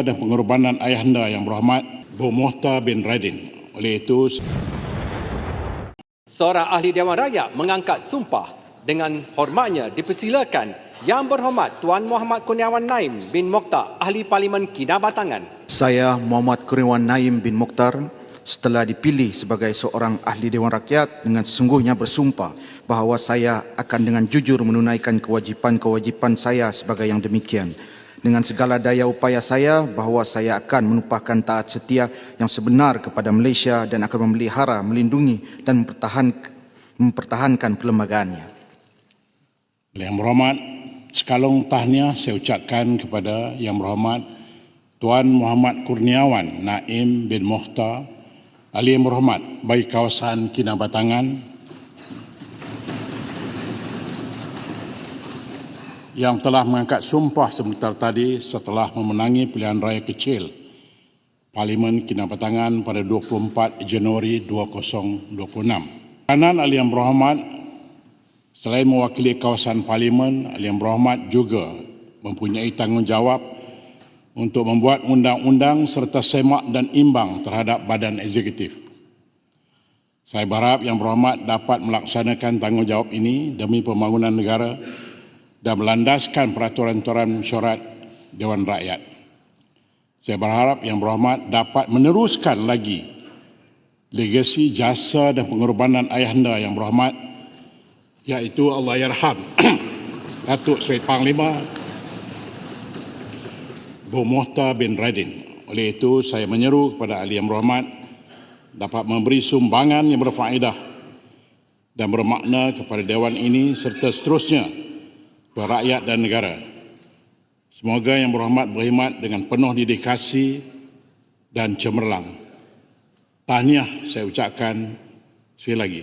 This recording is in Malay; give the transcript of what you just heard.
dan pengorbanan ayahanda yang berhormat Bu Mohtar bin Radin. Oleh itu, seorang ahli Dewan Rakyat mengangkat sumpah. Dengan hormatnya dipersilakan Yang Berhormat Tuan Muhammad Kurniawan Naim bin Mokhtar, Ahli Parlimen Kinabatangan. Saya Muhammad Kurniawan Naim bin Mokhtar setelah dipilih sebagai seorang ahli Dewan Rakyat dengan sesungguhnya bersumpah bahawa saya akan dengan jujur menunaikan kewajipan-kewajipan saya sebagai yang demikian. Dengan segala daya upaya saya bahawa saya akan menumpahkan taat setia yang sebenar kepada Malaysia dan akan memelihara, melindungi dan mempertahankan perlembagaannya. Yang Berhormat, sekalung tahniah saya ucapkan kepada Yang Berhormat Tuan Muhammad Kurniawan Naim bin Mokhtar, Ahli Yang Berhormat bagi kawasan Kinabatangan yang telah mengangkat sumpah sebentar tadi setelah memenangi pilihan raya kecil Parlimen Kinabatangan pada 24 Januari 2026. Kanan Ahli Yang Berhormat, selain mewakili kawasan Parlimen, Ahli Yang Berhormat juga mempunyai tanggungjawab untuk membuat undang-undang serta semak dan imbang terhadap badan eksekutif. Saya berharap Yang Berhormat dapat melaksanakan tanggungjawab ini demi pembangunan negara dan melandaskan peraturan-peraturan mesyuarat Dewan Rakyat. Saya berharap Yang Berhormat dapat meneruskan lagi legasi jasa dan pengorbanan ayahanda Yang Berhormat, iaitu Allahyarham Datuk Seri Panglima Bu Mohtar bin Radin. Oleh itu, saya menyeru kepada Ahli Yang Berhormat dapat memberi sumbangan yang berfaedah dan bermakna kepada Dewan ini serta seterusnya kepada rakyat dan negara. Semoga Yang Berhormat berkhidmat dengan penuh dedikasi dan cemerlang. Tahniah saya ucapkan sekali lagi.